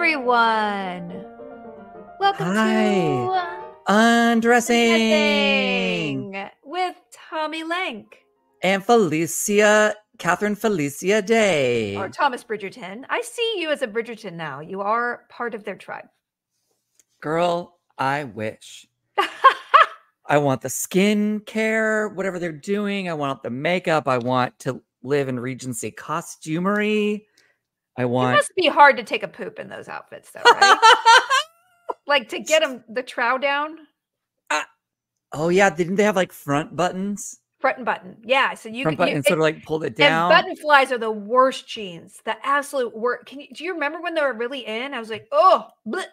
everyone. Welcome Hi. to Undressing Undressing with Tommy Lank. and Felicia, Catherine Felicia Day. Or Thomas Bridgerton. I see you as a Bridgerton now. You are part of their tribe. Girl, I wish. I want the skin care, whatever they're doing. I want the makeup. I want to live in Regency costumery. It must be hard to take a poop in those outfits, though, right? Like to get the trow down. Oh yeah, didn't they have like front buttons? Front and button, yeah. So you front button and sort of like pulled it down. And button flies are the worst jeans. The absolute worst. Do you remember when they were really in? I was like, oh, bleh,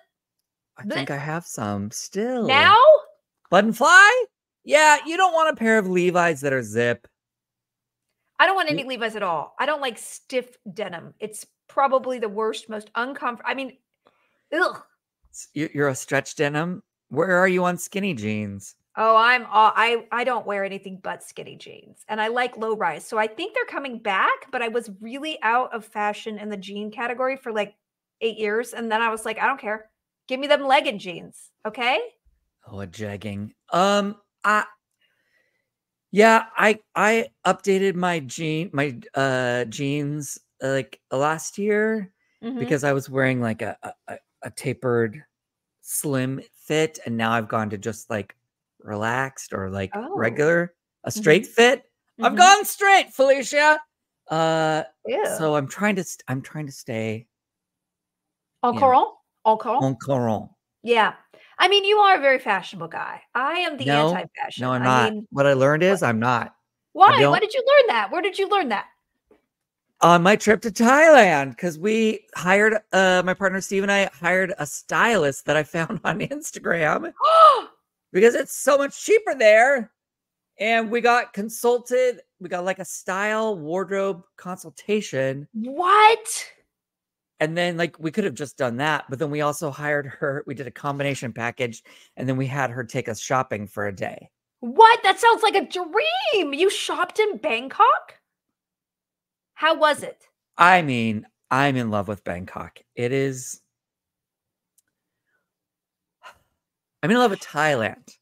I think I have some still. Now? Button fly? Yeah, you don't want a pair of Levi's that are zip. I don't want any Levi's at all. I don't like stiff denim. It's probably the worst, most uncomfortable. I mean, ugh. You're a stretch denim? Where are you on skinny jeans? Oh, I don't wear anything but skinny jeans, and I like low rise. So I think they're coming back, but I was really out of fashion in the jean category for like 8 years, and then I was like, I don't care. Give me them legging jeans, okay? Oh, a jegging. I updated my jeans like last year because I was wearing like a tapered slim fit, and now I've gone to just like relaxed or like regular, a straight fit. I've gone straight, Felicia. So I'm trying to stay en courant. Yeah. I mean, you are a very fashionable guy. I am the anti-fashion. No, I'm not. What I learned is I'm not. Why? Why did you learn that? Where did you learn that? On my trip to Thailand, because we hired, my partner Steve and I hired a stylist that I found on Instagram because it's so much cheaper there. And we got consulted. We got like a style wardrobe consultation. What? And then like we could have just done that, but then we also hired her. We did a combination package, and then we had her take us shopping for a day. What? That sounds like a dream. You shopped in Bangkok? How was it? I mean, I'm in love with Bangkok. I'm in love with Thailand.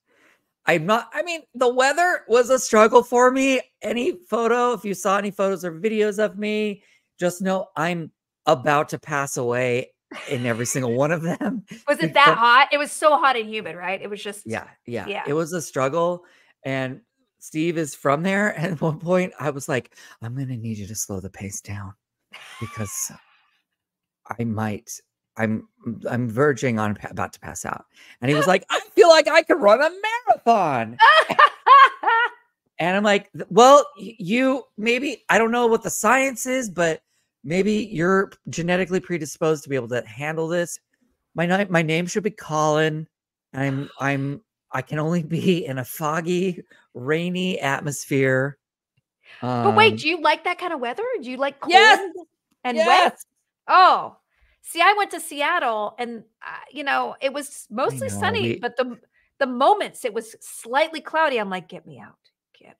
I mean, the weather was a struggle for me. If you saw any photos or videos of me, just know I'm about to pass away in every single one of them. Was it that hot? It was so hot and humid, right? It was just yeah. It was a struggle. And Steve is from there. And at one point I was like, I'm going to need you to slow the pace down because I'm verging on about to pass out. And he was like, I feel like I could run a marathon. And I'm like, well, maybe, I don't know what the science is, but maybe you're genetically predisposed to be able to handle this. My name should be Colin. I can only be in a foggy, rainy atmosphere. But wait, do you like that kind of weather? Do you like cold and wet? Oh, see, I went to Seattle, and it was mostly sunny, but the moments it was slightly cloudy, I'm like, get me out of here.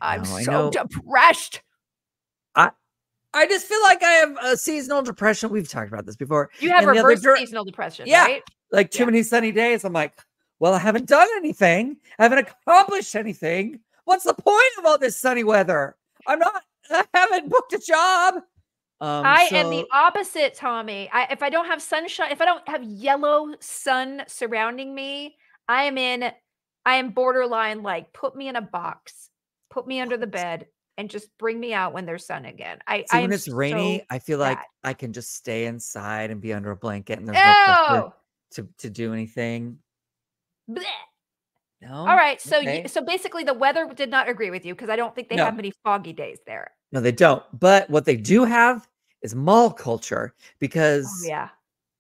I'm so depressed. I just feel like I have a seasonal depression. We've talked about this before. You have reverse seasonal depression, right? Like too many sunny days. I'm like, well, I haven't done anything. I haven't accomplished anything. What's the point of all this sunny weather? I haven't booked a job. I am the opposite, Tommy. If I don't have sunshine, if I don't have yellow sun surrounding me, I am borderline like, put me in a box, put me under the bed, and just bring me out when there's sun again. When it's rainy, I feel like I can just stay inside and be under a blanket, and there's no pressure to do anything. Blech. No. All right. So so basically, the weather did not agree with you because I don't think they have many foggy days there. No, they don't. But what they do have is mall culture because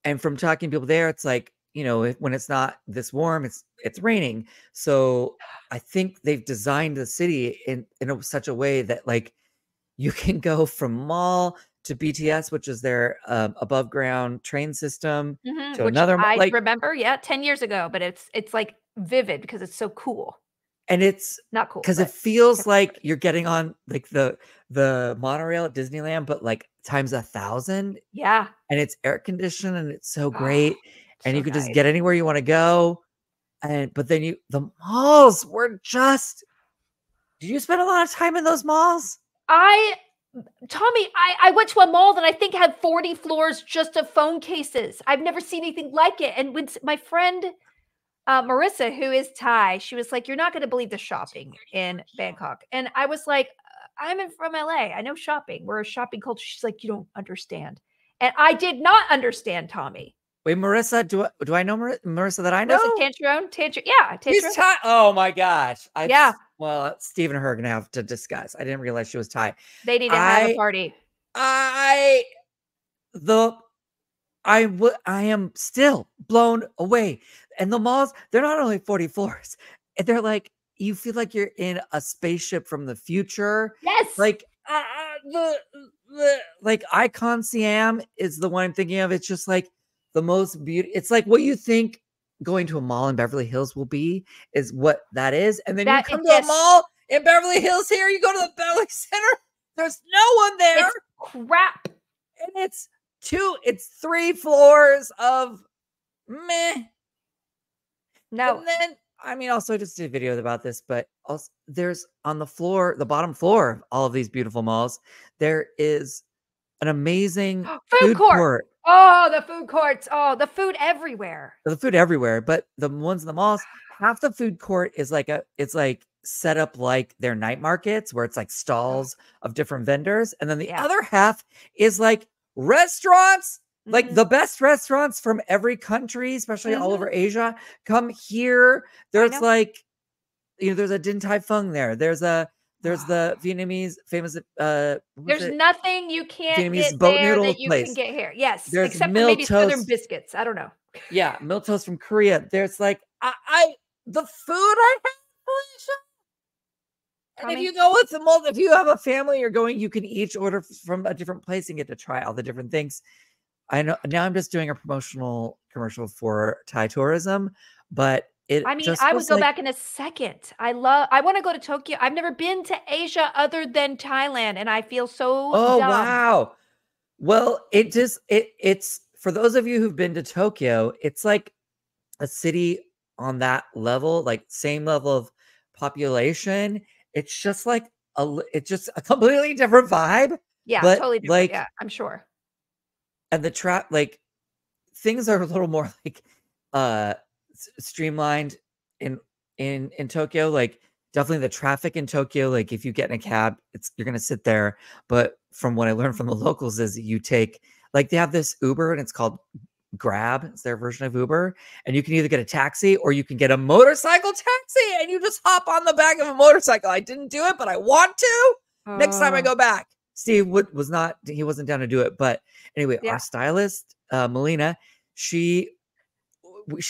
and from talking to people there, it's like, when it's not this warm, it's raining. So I think they've designed the city in such a way that like you can go from mall to BTS, which is their above ground train system, to which I remember, 10 years ago, but it's like vivid because it's so cool. And it's not cool because it feels like you're getting on like the monorail at Disneyland, but like times 1,000. Yeah. And it's air conditioned and it's so great. And you could nice. just get anywhere you want to go. But then the malls were just, did you spend a lot of time in those malls? Tommy, I went to a mall that I think had 40 floors just of phone cases. I've never seen anything like it. And when my friend Marissa, who is Thai, she was like, "You're not going to believe the shopping in Bangkok." And I was like, "I'm from LA. I know shopping. We're a shopping culture." She's like, "You don't understand." And I did not understand, Tommy. Wait, Marissa, do I know Marissa that I know? Marissa Tantrum. Yeah, She's Thai. Oh my gosh. Yeah. Well, Steve and her are gonna have to discuss. I didn't realize she was Thai. They need to have a party. I am still blown away. And the malls, they're not only 40 floors, they're like, you feel like you're in a spaceship from the future. Yes. Like like Icon Siam is the one I'm thinking of. It's just like the most beautiful. It's like what you think going to a mall in Beverly Hills will be is what that is. And then you come to a mall in Beverly Hills here, you go to the Beverly Center, there's no one there. It's crap. And it's 3 floors of meh. No. And then, I mean, also I just did a video about this, but also there's on the floor, the bottom floor of all of these beautiful malls, there is an amazing food court. Oh, the food courts. Oh, the food everywhere. The food everywhere. But the ones in the malls, half the food court is like it's like set up like their night markets where it's like stalls of different vendors. And then the other half is like restaurants, like the best restaurants from every country, especially all over Asia, come here. There's like, there's a Din Tai Fung there. There's the Vietnamese famous there's nothing you can't Vietnamese get boat there noodle that you place. can get here. Yes, there's except for maybe Southern biscuits. I don't know. Yeah, milk toast from Korea. There's like the food I have, Felicia. And if you go with if you have a family you're going, you can each order from a different place and get to try all the different things. I know now I'm just doing a promotional commercial for Thai tourism, but I would go back in a second. I want to go to Tokyo. I've never been to Asia other than Thailand, and I feel so dumb. Wow. Well, it's for those of you who've been to Tokyo, it's like a city on that level, like same level of population. It's just like it's just a completely different vibe. Yeah, totally different. Like, yeah, I'm sure. And the like things are a little more like streamlined in Tokyo. Like definitely the traffic in Tokyo, like if you get in a cab, you're gonna sit there. But from what I learned from the locals is you take, like, they have this Uber and it's called Grab. It's their version of Uber. And you can either get a taxi or you can get a motorcycle taxi and you just hop on the back of a motorcycle. I didn't do it, but I want to. Next time I go back. Steve he wasn't down to do it. But anyway, our stylist, Melina, she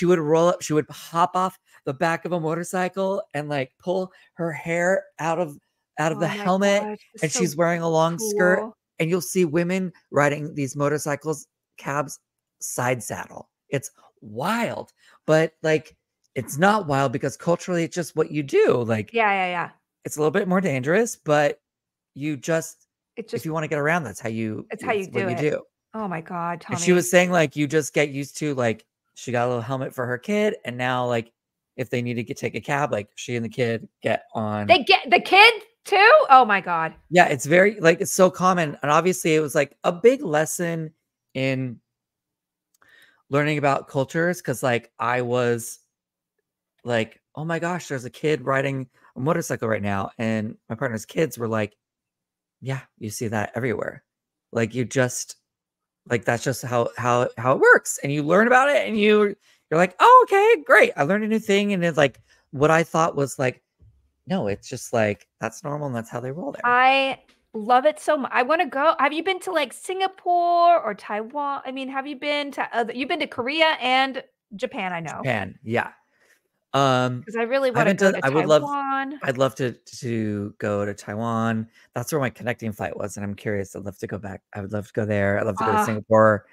would roll up, she would hop off the back of a motorcycle and like pull her hair out of the helmet. And she's wearing a long skirt. And you'll see women riding these motorcycles, cabs, side saddle. It's wild, but like it's not wild because culturally it's just what you do. Like, yeah. It's a little bit more dangerous, but if you want to get around, that's how you do. Oh my God, Tommy. And she was saying like you just get used to, like, she got a little helmet for her kid, and now like if they need to take a cab, like she and the kid get on. They get the kid too? Oh my God. Yeah, it's very like it's so common. And obviously it was like a big lesson in learning about cultures, because like I was like, oh my gosh, there's a kid riding a motorcycle right now. And my partner's kids were like, yeah, you see that everywhere. Like you just like that's just how it works. And you learn about it and you're like, oh, okay, great. I learned a new thing. And it's like what I thought was like, no, it's just like that's normal and that's how they roll there. I love it so much. I want to go. Have you been to like Singapore or Taiwan? I mean, have you been to you've been to Korea and Japan, I know. Japan, yeah. Because I really want to go to Taiwan. I'd love to go to Taiwan. That's where my connecting flight was, and I'm curious. I'd love to go back. I would love to go there. I'd love to go to Singapore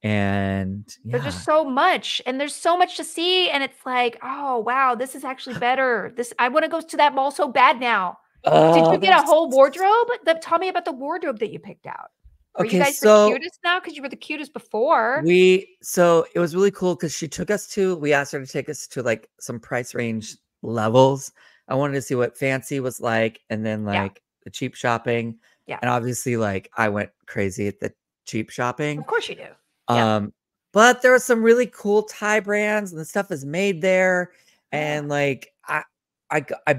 And there's just so much, and there's so much to see, and it's like, oh wow, this is actually better. I want to go to that mall so bad now. Did you get a whole wardrobe? Tell me about the wardrobe that you picked out. Are you guys the cutest now? Because you were the cutest before. So it was really cool because we asked her to take us to like some price range levels. I wanted to see what fancy was like, and then like the cheap shopping. Yeah. And obviously, like I went crazy at the cheap shopping. Of course you do. But there are some really cool Thai brands, and the stuff is made there. And like I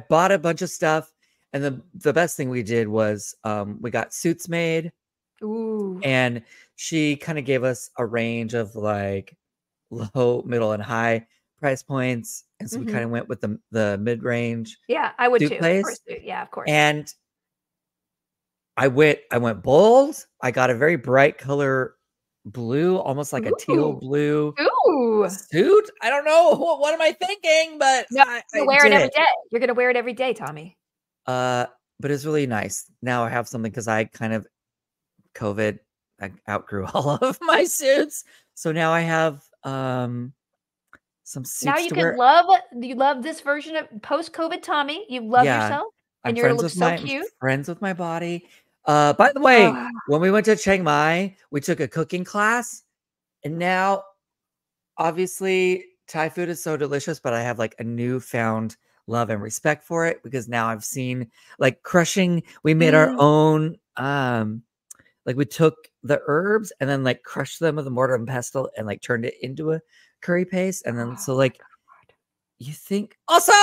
bought a bunch of stuff, and the best thing we did was we got suits made. Ooh. And she kind of gave us a range of like low, middle, and high price points. And so we kind of went with the mid-range. Yeah, I would too. Place. Yeah, of course. And I went bold. I got a very bright color blue, almost like a teal blue suit. I don't know. What am I thinking? But no, you're wear it every day. You're going to wear it every day, Tommy. But it's really nice. Now I have something because I kind of COVID, I outgrew all of my suits. So now I have some suits. Now you can love this version of post-COVID Tommy. You love yourself, and you're gonna look so cute. I'm friends with my body. By the way, when we went to Chiang Mai, we took a cooking class, and now obviously Thai food is so delicious, but I have like a newfound love and respect for it because now I've seen like crushing. We made our own like we took the herbs and then like crushed them with a mortar and pestle and like turned it into a curry paste. And then so like you think also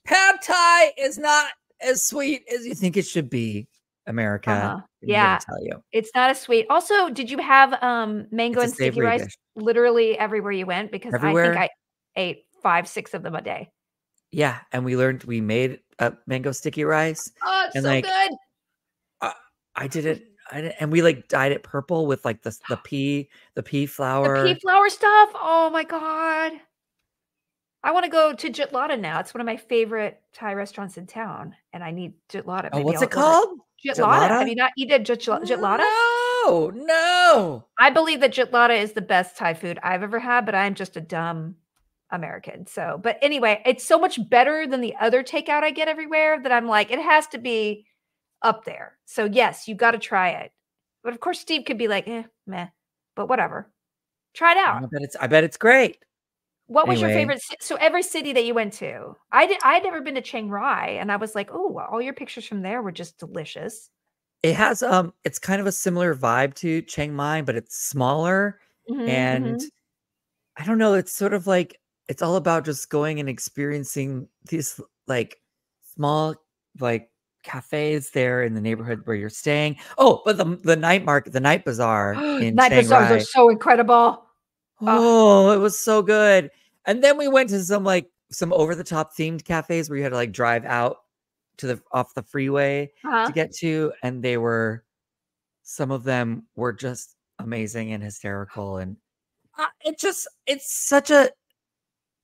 pad Thai is not as sweet as you think it should be. America. Yeah. Tell you. It's not as sweet. Also, did you have mango and sticky rice literally everywhere you went? Because I think I ate 5-6 of them a day. Yeah. And we made a mango sticky rice. Oh, it's and so like, good. I did it. And we like dyed it purple with like the pea flour. The pea flour stuff. Oh my God. I want to go to Jitlada now. It's one of my favorite Thai restaurants in town. And I need Jitlada. Oh, what's it called? Jitlada. Have you not eaten Jitlada? No. I believe that Jitlada is the best Thai food I've ever had, but I'm just a dumb American. So, but anyway, it's so much better than the other takeout I get everywhere that I'm like, it has to be up there. So yes, you got to try it. But of course, Steve could be like, meh, but whatever. Try it out. I bet it's great. What was your favorite? So every city that you went to, I'd never been to Chiang Rai, and I was like, oh, all your pictures from there were just delicious. It has it's kind of a similar vibe to Chiang Mai, but it's smaller, and I don't know. It's sort of like it's all about just going and experiencing these like small like cafes there in the neighborhood where you're staying. Oh, but the night market, the night bazaar in night Chiang bazaars Rai are so incredible. Oh, it was so good. And then we went to some over the top themed cafes where you had to like drive out to off the freeway to get to, and some of them were just amazing and hysterical, and it's such a,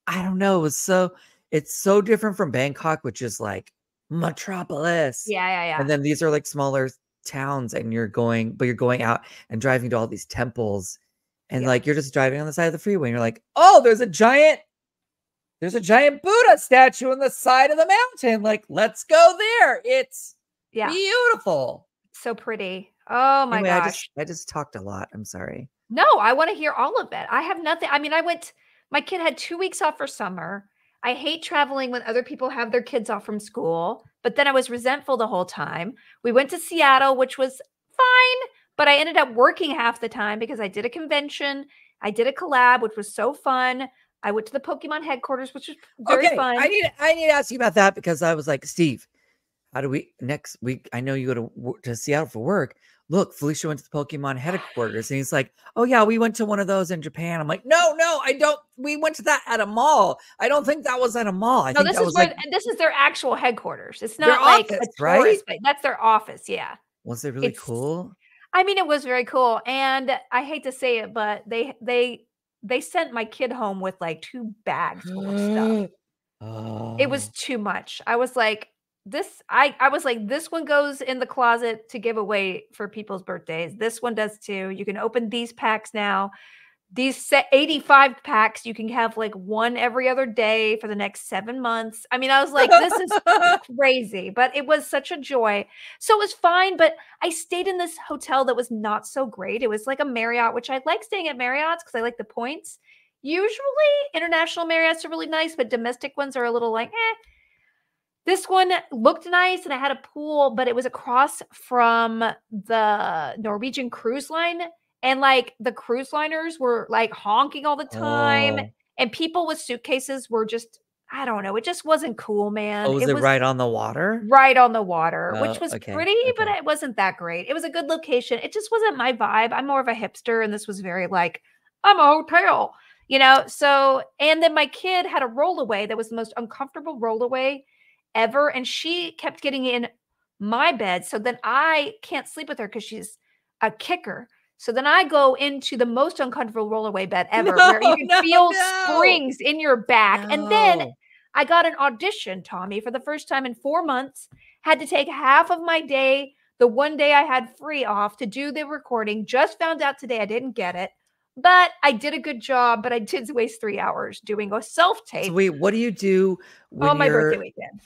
I don't know, it's so different from Bangkok, which is like metropolis. Yeah. And then these are like smaller towns, and you're going out and driving to all these temples. And like you're just driving on the side of the freeway, and you're like, oh, there's a giant Buddha statue on the side of the mountain. Like, let's go there. It's beautiful. So pretty. Oh my gosh. I just talked a lot. I'm sorry. No, I want to hear all of it. I have nothing. I mean, my kid had 2 weeks off for summer. I hate traveling when other people have their kids off from school, but then I was resentful the whole time. We went to Seattle, which was fine. But I ended up working half the time because I did a convention. I did a collab, which was so fun. I went to the Pokemon headquarters, which was very fun. I need to ask you about that because I was like, Steve, how do we next week? I know you go to Seattle for work. Look, Felicia went to the Pokemon headquarters, and he's like, oh yeah, we went to one of those in Japan. I'm like, no, I don't. We went to that at a mall. I don't think that was at a mall. I think this is their actual headquarters. It's not like office, a tourist place. That's their office. Yeah. Was it really cool? I mean, it was very cool. And I hate to say it, but they sent my kid home with like 2 bags full of stuff. Oh. It was too much. I was like, I was like, this one goes in the closet to give away for people's birthdays. This one does too. You can open these packs now. these 85 packs, you can have like one every other day for the next 7 months. I mean, I was like, this is crazy, but it was such a joy. So it was fine, but I stayed in this hotel that was not so great. It was like a Marriott, which I like staying at Marriott's because I like the points. Usually international Marriotts are really nice, but domestic ones are a little like, eh. This one looked nice and I had a pool, but it was across from the Norwegian cruise line. And like the cruise liners were like honking all the time. Oh. And people with suitcases were just, I don't know. It just wasn't cool, man. Oh, was it right on the water? Right on the water, which Oh, was okay, pretty, but okay. it wasn't that great. It was a good location. It just wasn't my vibe. I'm more of a hipster, and this was very like, I'm a hotel, you know? So, and then my kid had a rollaway that was the most uncomfortable rollaway ever. And she kept getting in my bed. So then I can't sleep with her because she's a kicker. So then I go into the most uncomfortable rollaway bed ever where you can feel springs in your back. And then I got an audition, Tommy, for the first time in 4 months, had to take half of my day, the one day I had free off to do the recording. Just found out today I didn't get it, but I did a good job, but I did waste 3 hours doing a self-tape. So wait, what do you do when on my birthday weekend?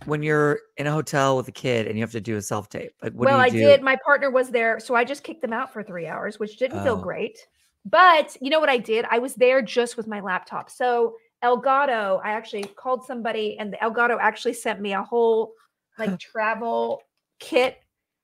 When you're in a hotel with a kid and you have to do a self-tape? Like, what do you do? Did. My partner was there, so I just kicked them out for 3 hours, which didn't feel great. But you know what I did? I was there just with my laptop. So Elgato, I actually called somebody and the Elgato actually sent me a whole like travel kit.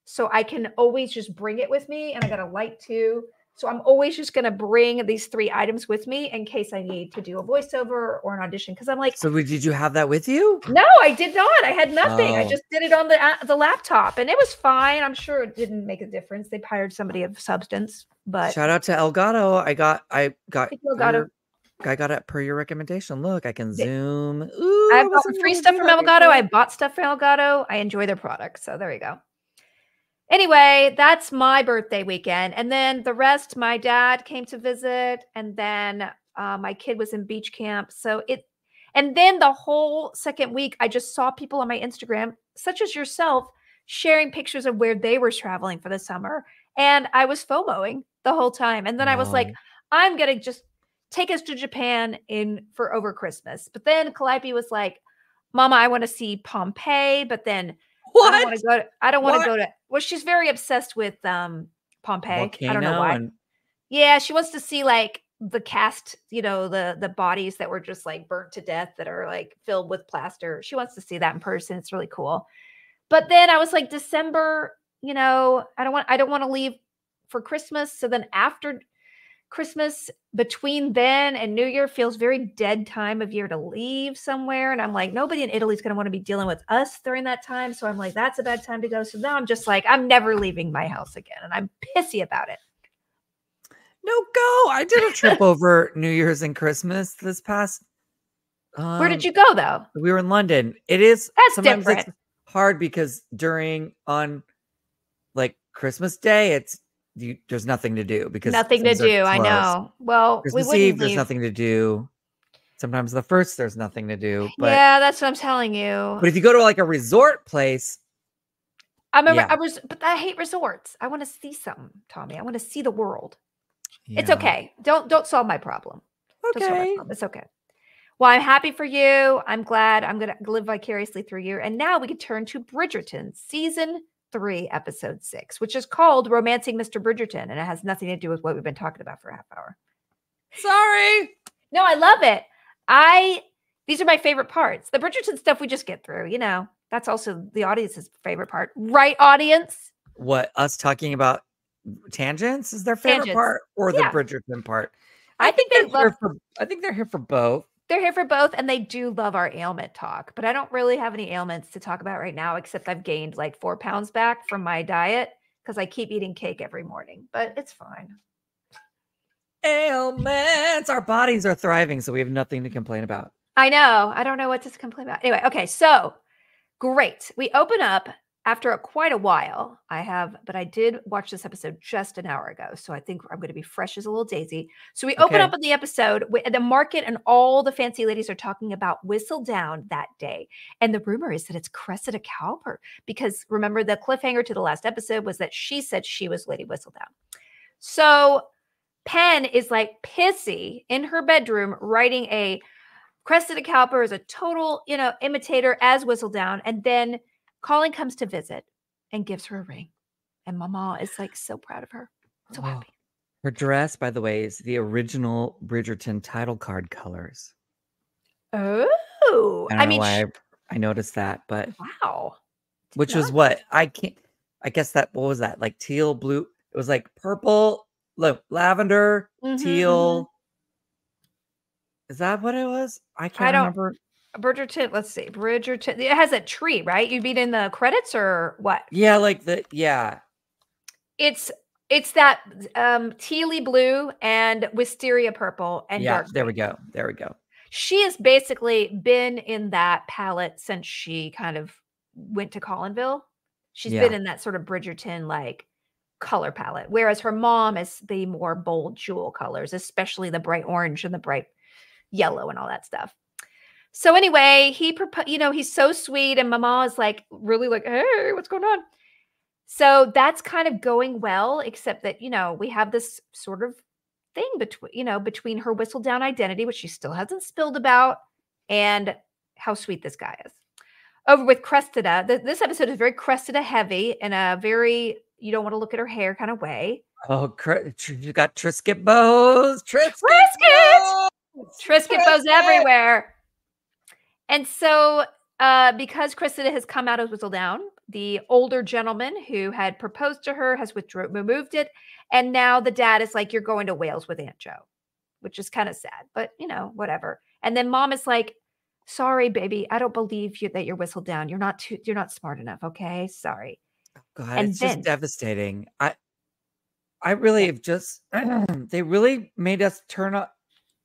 So I can always just bring it with me. And I got a light too. So I'm always just going to bring these 3 items with me in case I need to do a voiceover or an audition. Cause I'm like, so did you have that with you? No, I did not. I had nothing. I just did it on the laptop and it was fine. I'm sure it didn't make a difference. They hired somebody of substance, but shout out to Elgato. I got Elgato. I got it per your recommendation. Look, I can zoom. Ooh, I've got free stuff from Elgato. I bought stuff from Elgato. I enjoy their products. So there you go. Anyway, that's my birthday weekend. And then the rest, my dad came to visit. And then my kid was in beach camp. And then the whole second week, I just saw people on my Instagram, such as yourself, sharing pictures of where they were traveling for the summer. And I was FOMOing the whole time. And then I was like, I'm going to just take us to Japan for over Christmas. But then Calliope was like, Mama, I want to see Pompeii. But then what? I don't want to go to, well, she's very obsessed with Pompeii. Volcano, I don't know why. Yeah, she wants to see like the cast, the bodies that were just like burnt to death that are like filled with plaster. She wants to see that in person. It's really cool. But then I was like, December, I don't want to leave for Christmas. So then after Christmas, between then and New Year feels very dead time of year to leave somewhere. And I'm like, nobody in Italy is going to want to be dealing with us during that time. So I'm like, that's a bad time to go. So now I'm just like, I'm never leaving my house again. And I'm pissy about it. No, go. I did a trip over New Year's and Christmas this past. Where did you go though? We were in London. That's different. It's hard because on like Christmas Day, there's nothing to do because nothing to do. I know. Well, Christmas Eve, there's nothing to do. Sometimes the first, there's nothing to do. But yeah, that's what I'm telling you. But if you go to like a resort place, but I hate resorts. I want to see something, Tommy. I want to see the world. Yeah. It's okay. Don't solve my problem. Okay. It's okay. Well, I'm happy for you. I'm glad. I'm going to live vicariously through you. And now we can turn to Bridgerton, season 3, episode 6, which is called Romancing Mr. Bridgerton. And it has nothing to do with what we've been talking about for a half hour. Sorry. No, I love it. These are my favorite parts. The Bridgerton stuff we just get through, that's also the audience's favorite part. Right, audience? What, us talking about tangents is their favorite part or the Bridgerton part? I think they're here for both. They're here for both, and they do love our ailment talk, but I don't really have any ailments to talk about right now, except I've gained like 4 pounds back from my diet because I keep eating cake every morning, but it's fine. Ailments. Our bodies are thriving, so we have nothing to complain about. I know. I don't know what to complain about. Anyway, okay, so great. We open up after quite a while. But I did watch this episode just an hour ago, so I think I'm going to be fresh as a little daisy. So we open up in the episode, the market and all the fancy ladies are talking about Whistledown that day. And the rumor is that it's Cressida Cowper, because remember the cliffhanger to the last episode was that she said she was Lady Whistledown. So Penn is like pissy in her bedroom writing a Cressida Cowper is a total, imitator as Whistledown. And then Colin comes to visit and gives her a ring. And Mama is like so proud of her. So happy. Her dress, by the way, is the original Bridgerton title card colors. Oh, I don't know why I noticed that, but wow. Which was what? I guess what was that? Like teal, blue. It was like purple, look, lavender, teal. Is that what it was? I can't remember. Bridgerton, let's see. Bridgerton. It has a tree, right? You mean in the credits or what? Yeah, like It's that tealy blue and wisteria purple and dark green. There we go. She has basically been in that palette since she kind of went to Collinville. She's been in that sort of Bridgerton like color palette, whereas her mom is the more bold jewel colors, especially the bright orange and the bright yellow and all that stuff. So anyway, he's so sweet, and Mama is like really like, hey, what's going on? So that's kind of going well, except that we have this sort of thing between her Whistledown identity, which she still hasn't spilled about, and how sweet this guy is. Over with Cressida. This episode is very Cressida heavy in a very you don't want to look at her hair kind of way. Oh, you got Trisket bows. Trisket bows everywhere. And so because Cressida has come out of Whistledown, the older gentleman who had proposed to her has removed it. And now the dad is like, you're going to Wales with Aunt Jo, which is kind of sad, but whatever. And then Mom is like, sorry, baby, I don't believe you that you're Whistledown. You're not smart enough. Okay. Sorry. God, and it's just devastating. I really have just, they really made us turn up.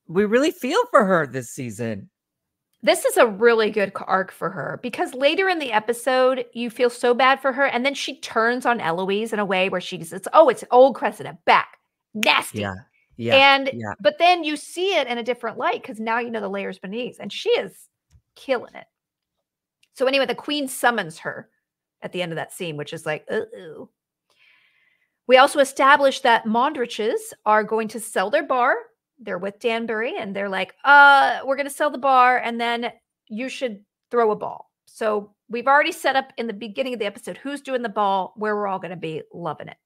We really feel for her this season. This is a really good arc for her because later in the episode, you feel so bad for her. And then she turns on Eloise in a way where it's old Cressida back. Nasty. Yeah. But then you see it in a different light because now you know the layers beneath, and she is killing it. So anyway, the queen summons her at the end of that scene, which is like, uh-oh. We also established that Mondriches are going to sell their bar. They're with Danbury, and they're like, we're going to sell the bar, and then you should throw a ball. So we've already set up in the beginning of the episode who's doing the ball, where we're all going to be loving it.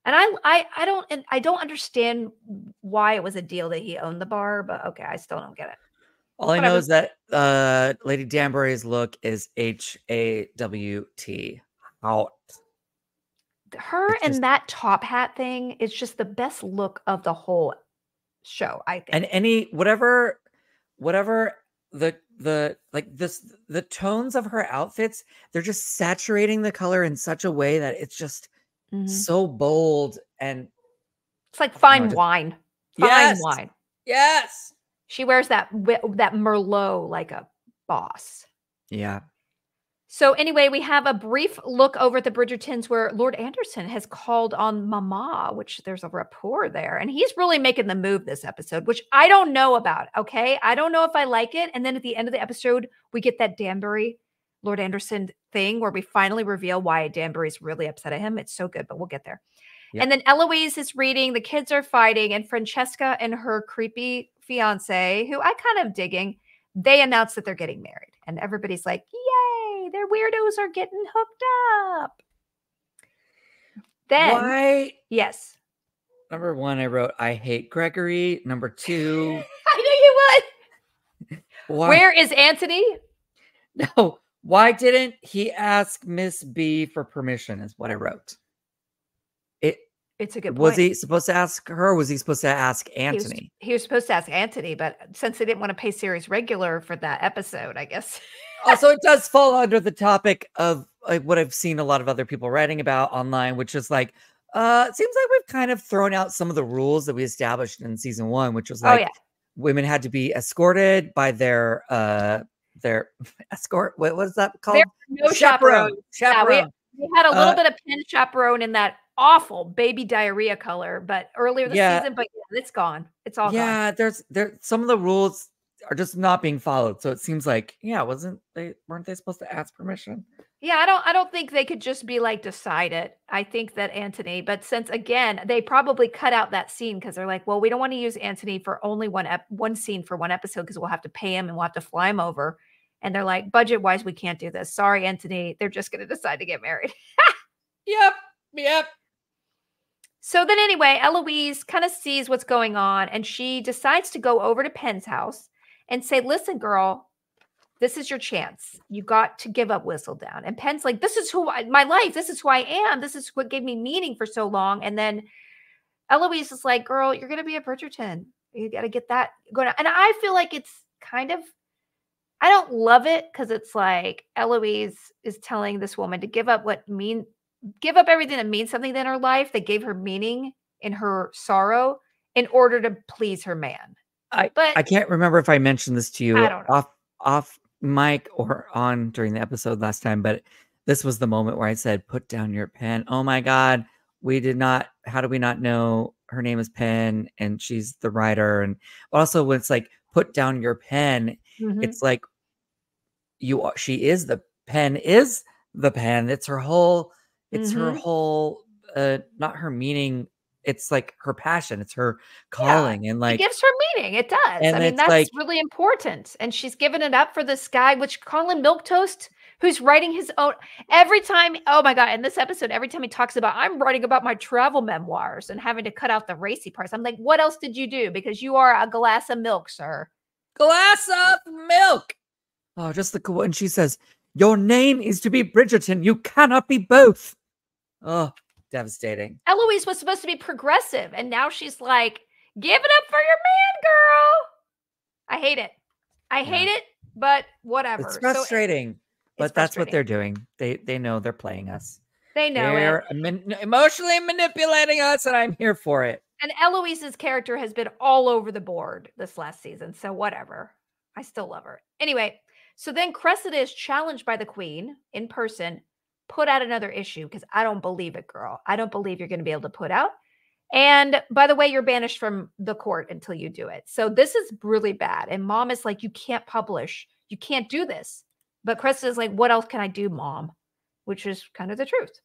And I don't understand why it was a deal that he owned the bar, but okay, I still don't get it. All I know is that Lady Danbury's look is HAWT. Out. Her and that top hat thing is just the best look of the whole show, I think. And whatever the tones of her outfits, they're just saturating the color in such a way that it's just so bold, and it's like fine wine. Fine wine. Yes. She wears that Merlot like a boss. Yeah. So anyway, we have a brief look over at the Bridgertons where Lord Anderson has called on Mama, which there's a rapport there. And he's really making the move this episode, which I don't know about, okay? I don't know if I like it. And then at the end of the episode, we get that Danbury, Lord Anderson thing where we finally reveal why Danbury's really upset at him. It's so good, but we'll get there. Yep. And then Eloise is reading, the kids are fighting, and Francesca and her creepy fiance, who I kind of digging, they announce that they're getting married. And everybody's like, yay, their weirdos are getting hooked up. Then, why? Yes. Number one, I wrote, I hate Gregory. Number two. I knew you would. Why? Where is Anthony? No. Why didn't he ask Miss B for permission is what I wrote. It's a good point. Was he supposed to ask her, or was he supposed to ask Anthony? He was supposed to ask Anthony, but since they didn't want to pay series regular for that episode, I guess. Also, it does fall under the topic of like what I've seen a lot of other people writing about online, which is like, it seems like we've kind of thrown out some of the rules that we established in season 1, which was like women had to be escorted by their escort. What is that called? No chaperone. Yeah, we had a little bit of pin chaperone in that awful baby diarrhea color, but earlier this season, but it's gone. It's all gone. Yeah, there's some of the rules are just not being followed. So it seems like, weren't they supposed to ask permission? Yeah, I don't think they could just be like, decide it. I think that Anthony, but since again, they probably cut out that scene because they're like, well, we don't want to use Anthony for only one scene for one episode because we'll have to pay him and we'll have to fly him over. And they're like, budget wise, we can't do this. Sorry, Anthony. They're just going to decide to get married. Yep. So then anyway, Eloise kind of sees what's going on and she decides to go over to Penn's house and say, listen, girl, this is your chance. You got to give up Whistledown. And Penn's like, this is my life. This is who I am. This is what gave me meaning for so long. And then Eloise is like, girl, you're going to be a Bridgerton. You got to get that going on. And I feel like it's kind of, I don't love it because it's like Eloise is telling this woman to give up everything that means something in her life that gave her meaning in her sorrow in order to please her man. I can't remember if I mentioned this to you off mic or on during the episode last time, but this was the moment where I said, put down your pen. Oh my God. How do we not know her name is Penn and she's the writer? And also when it's like, put down your pen, it's like she is the pen is the pen. It's her whole, not her meaning. It's like her passion. It's her calling. And like, it gives her meaning. It does. I mean, that's like, really important. And she's given it up for this guy, which Colin Milquetoast, who's writing his own every time. Oh my God. In this episode, every time he talks about, I'm writing about my travel memoirs and having to cut out the racy parts. I'm like, what else did you do? Because you are a glass of milk, sir. Glass of milk. Oh, just the cool. And she says, your name is to be Bridgerton. You cannot be both. Oh, devastating. Eloise was supposed to be progressive, and now she's like, give it up for your man, girl. I hate it. I hate it, but whatever. It's frustrating, but that's what they're doing. They know they're playing us. They know they're emotionally manipulating us, and I'm here for it. And Eloise's character has been all over the board this last season, so whatever. I still love her. Anyway, so then Cressida is challenged by the queen in person. Put out another issue because I don't believe it, girl. I don't believe you're going to be able to put out. And by the way, you're banished from the court until you do it. So this is really bad. And mom is like, you can't publish. You can't do this. But Cressida's like, what else can I do, mom? Which is kind of the truth.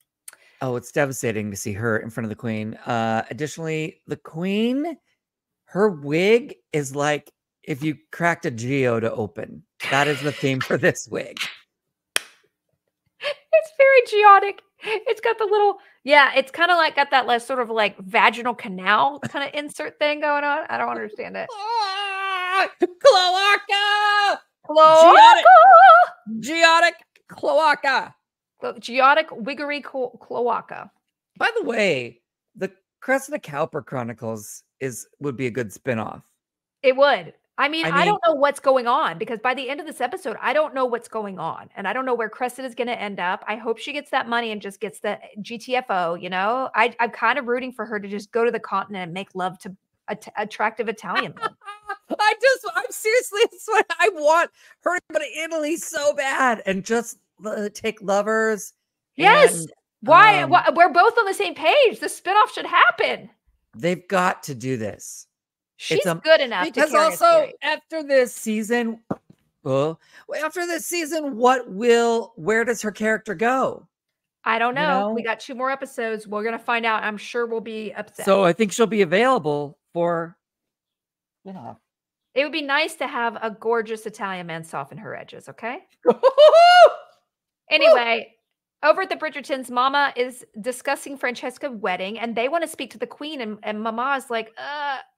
Oh, it's devastating to see her in front of the queen. Additionally, the queen, her wig is like if you cracked a geode open. That is the theme for this wig. It's very geotic. It's got the little, it's kind of like got that less sort of like vaginal canal kind of insert thing going on. I don't understand it. Cloaca! Geotic cloaca. Geotic wiggery cloaca. By the way, the Cressida Cowper Chronicles would be a good spinoff. It would. I mean, I don't know what's going on because by the end of this episode, I don't know what's going on. And I don't know where Cressida is going to end up. I hope she gets that money and just gets the GTFO, you know? I'm kind of rooting for her to just go to the continent and make love to attractive Italian men. I'm seriously, that's what I want her to go to Italy so bad and just take lovers. Yes. And, why? We're both on the same page. The spinoff should happen. They've got to do this. She's good enough because also after this season, where does her character go? I don't know. You know? We got 2 more episodes. We're gonna find out. I'm sure we'll be upset. So I think she'll be available for spinoff. It would be nice to have a gorgeous Italian man soften her edges. Okay. Anyway. Over at the Bridgertons, Mama is discussing Francesca's wedding, and they want to speak to the queen, and Mama is like,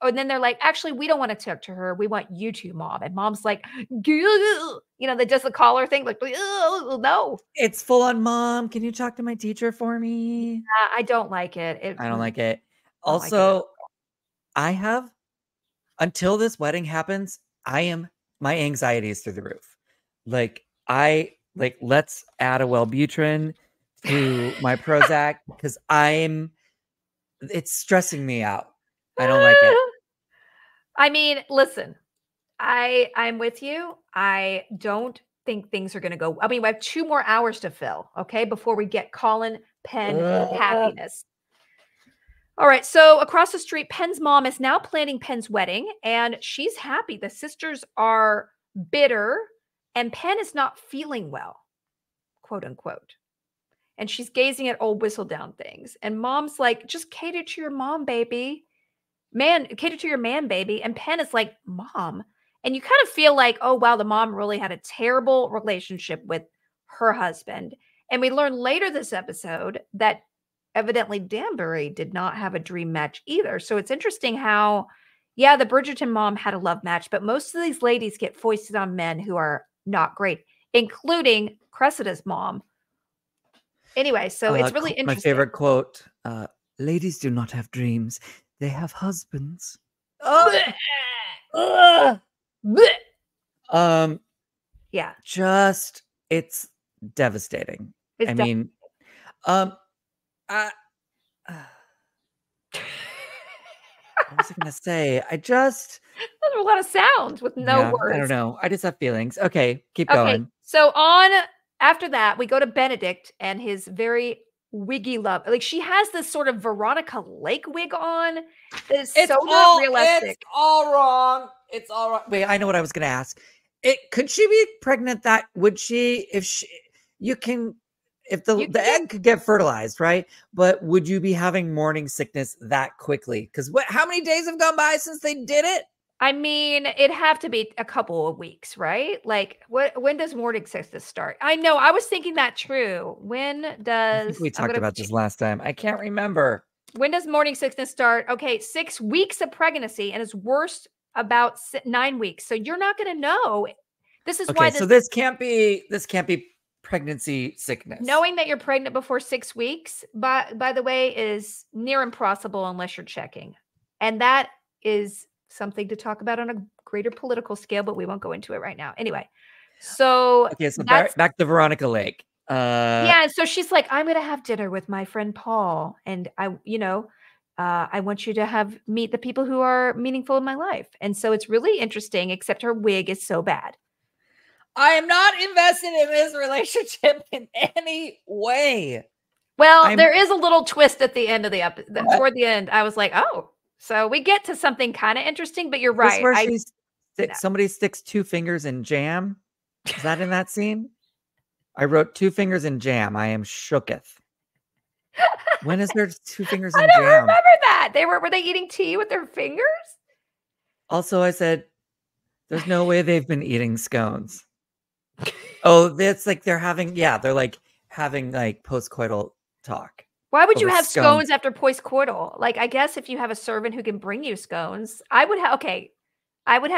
and then they're like, actually, we don't want to talk to her. We want you to, Mom. And Mom's like, you know, that does the collar thing, like, no. It's full on, Mom. Can you talk to my teacher for me? I don't like it. I don't like it. Also, I have, until this wedding happens, my anxiety is through the roof. Let's add a Wellbutrin to my Prozac because it's stressing me out. I don't like it. I mean, listen, I'm with you. I don't think things are going to go. I mean, we have 2 more hours to fill, okay, before we get Colin Penn happiness. All right. So across the street, Penn's mom is now planning Penn's wedding, and she's happy. The sisters are bitter. And Penn is not feeling well. quote unquote. And she's gazing at old Whistledown things. And mom's like, just cater to your mom, baby. Cater to your man, baby. And Penn is like, Mom. And you kind of feel like, oh, wow, the mom really had a terrible relationship with her husband. And we learn later this episode that evidently Danbury did not have a dream match either. So it's interesting how, yeah, the Bridgerton mom had a love match, but most of these ladies get foisted on men who are not great, including Cressida's mom. Anyway, so it's really interesting. My favorite quote, ladies do not have dreams. They have husbands. Yeah. Just, it's devastating. What was I going to say? Those are a lot of sounds with no words. I don't know. I just have feelings. Okay, keep going. So after that, we go to Benedict and his very wiggy love. Like, she has this sort of Veronica Lake wig on that is not realistic. It's all wrong. It's all wrong. Wait, I know what I was going to ask. Could she be pregnant? If the egg could get fertilized, right? But would you be having morning sickness that quickly? Because how many days have gone by since they did it? I mean, it'd have to be a couple of weeks, right? Like, when does morning sickness start? I know, I was thinking that true. I think we talked about this last time. I can't remember. When does morning sickness start? Okay, 6 weeks of pregnancy, and it's worst about 9 weeks. So you're not going to know. This is why. So this can't be pregnancy sickness. Knowing that you're pregnant before 6 weeks, by the way, is near impossible unless you're checking, and that is something to talk about on a greater political scale, but we won't go into it right now. Anyway, so back to Veronica Lake. Yeah, so she's like, I'm going to have dinner with my friend Paul, and I want you to meet the people who are meaningful in my life. And so it's really interesting, except her wig is so bad. I am not invested in this relationship in any way. Well, there is a little twist at the end of the episode. Toward the end, I was like, oh. So we get to something kind of interesting, but you're right. Somebody sticks 2 fingers in jam. Is that in that scene? I wrote 2 fingers in jam. I am shooketh. When is there 2 fingers in jam? I don't remember that. Were they eating tea with their fingers? Also, I said, there's no way they've been eating scones. Oh, that's like they're like having like postcoital talk. Why would you have scones after postcoital? Like, I guess if you have a servant who can bring you scones, I would have